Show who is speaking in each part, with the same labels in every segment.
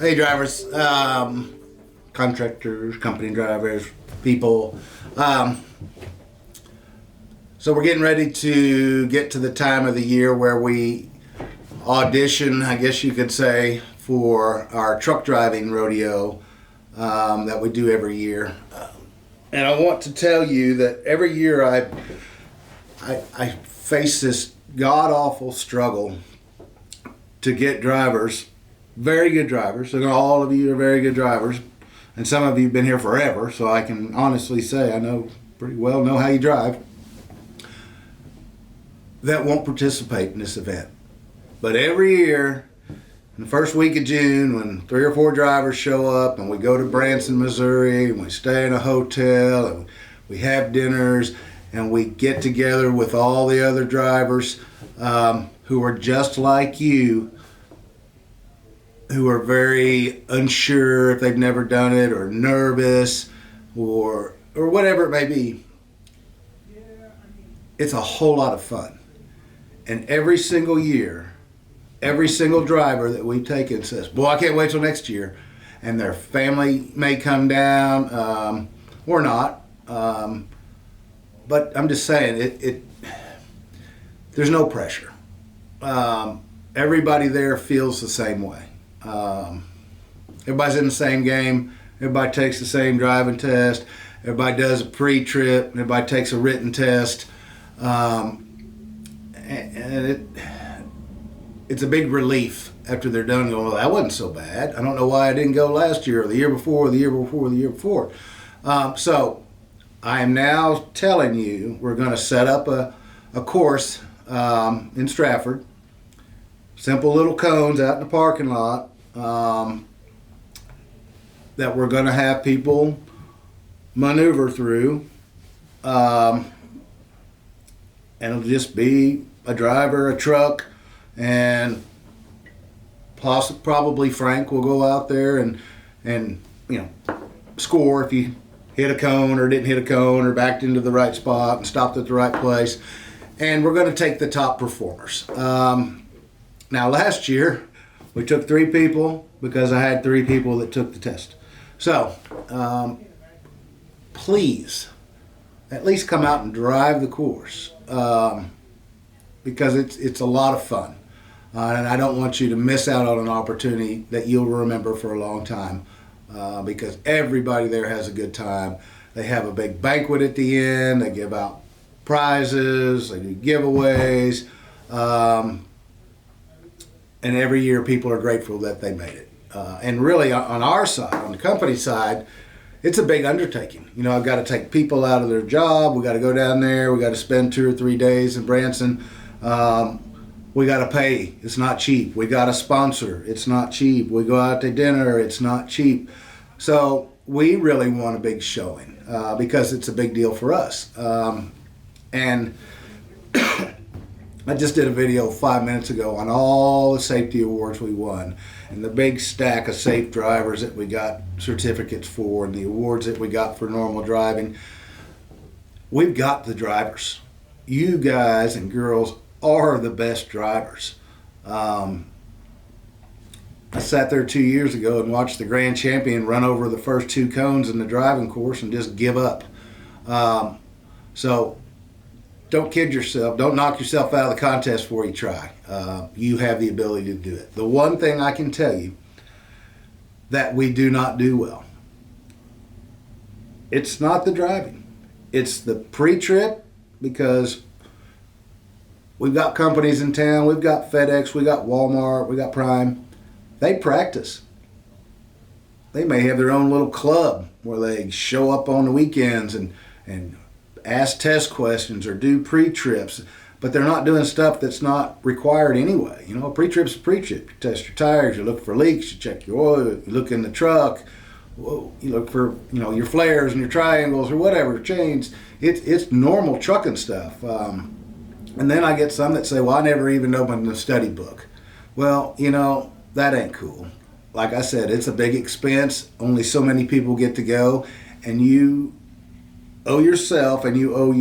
Speaker 1: Hey drivers, contractors, company drivers, people. So we're getting ready to get to the time of the year where we audition, I guess you could say, for our truck driving rodeo that we do every year. And I want to tell you that every year I face this god-awful struggle to get drivers, very good drivers, and all of you are very good drivers, and some of you have been here forever, so I can honestly say I know pretty well know how you drive, that won't participate in this event. But every year, in the first week of June, when 3 or 4 drivers show up and we go to Branson, Missouri, and we stay in a hotel and we have dinners and we get together with all the other drivers who are just like you, who are very unsure if they've never done it or nervous or whatever it may be. It's a whole lot of fun. And every single year, every single driver that we've taken says, boy, I can't wait till next year. And their family may come down or not. But I'm just saying, there's no pressure. Everybody there feels the same way. Everybody's in the same game. Everybody takes the same driving test. Everybody does a pre-trip. Everybody takes a written test. And it's a big relief after they're done going, well, that wasn't so bad. I don't know why I didn't go last year or the year before or the year before or the year before. So I am now telling you we're going to set up a course in Stratford. Simple little cones out in the parking lot that we're going to have people maneuver through. And it'll just be a driver, a truck, and probably Frank will go out there and score if you hit a cone or didn't hit a cone or backed into the right spot and stopped at the right place. And we're going to take the top performers. Now last year we took 3 people because I had 3 people that took the test. So please at least come out and drive the course because it's a lot of fun. And I don't want you to miss out on an opportunity that you'll remember for a long time because everybody there has a good time. They have a big banquet at the end. They give out prizes. They do giveaways. And every year people are grateful that they made it. And really on our side, on the company side, it's a big undertaking. You know, I've got to take people out of their job. We got to go down there. We got to spend 2 or 3 days in Branson. We got to pay. It's not cheap. We got to sponsor. It's not cheap. We go out to dinner. It's not cheap. So we really want a big showing because it's a big deal for us. And I just did a video 5 minutes ago on all the safety awards we won and the big stack of safe drivers that we got certificates for and the awards that we got for normal driving. We've got the drivers. You guys and girls are the best drivers. I sat there 2 years ago and watched the grand champion run over the first 2 cones in the driving course and just give up. So don't kid yourself. Don't knock yourself out of the contest before you try. You have the ability to do it. The one thing I can tell you that we do not do well, it's not the driving. It's the pre-trip because we've got companies in town. We've got FedEx. We got Walmart. We got Prime. They practice. They may have their own little club where they show up on the weekends and ask test questions or do pre-trips, but they're not doing stuff that's not required anyway. You know, a pre-trip's a pre-trip. You test your tires, you look for leaks, you check your oil, you look in the truck, you look for, your flares and your triangles or whatever, chains. It's normal trucking stuff. And then I get some that say, well, I never even opened the study book. Well, that ain't cool. Like I said, it's a big expense. Only so many people get to go, and you owe yourself and you owe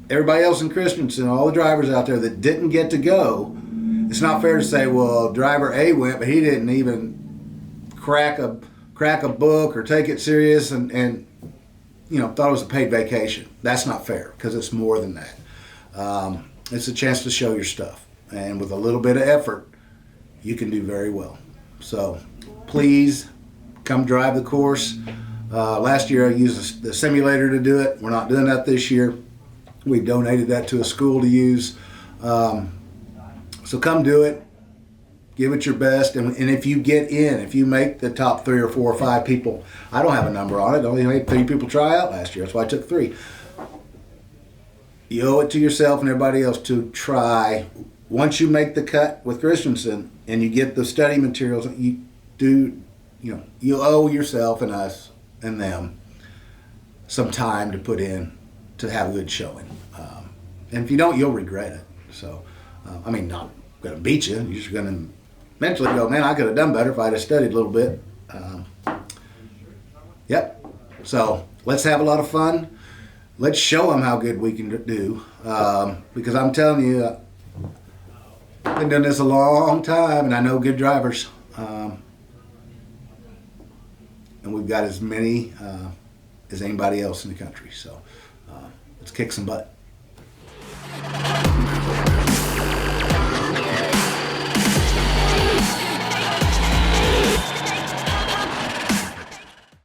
Speaker 1: everybody else in Christenson, all the drivers out there that didn't get to go. It's not fair to say, well, driver A went, but he didn't even crack a book or take it serious and thought it was a paid vacation. That's not fair, because it's more than that. It's a chance to show your stuff, and with a little bit of effort, you can do very well. So please come drive the course. Last year I used the simulator to do it. We're not doing that this year. We donated that to a school to use. So come do it. Give it your best. And if you get in, if you make the top 3 or 4 or 5 people, I don't have a number on it. I only made 3 people try out last year. That's why I took 3. You owe it to yourself and everybody else to try. Once you make the cut with Christenson and you get the study materials, you owe yourself and us and them some time to put in to have a good showing. And if you don't, you'll regret it. So, not going to beat you. You're just going to mentally go, man, I could have done better if I'd have studied a little bit. Yep. So let's have a lot of fun. Let's show them how good we can do. Because I'm telling you, I've been doing this a long time, and I know good drivers. And we've got as many as anybody else in the country. So let's kick some butt.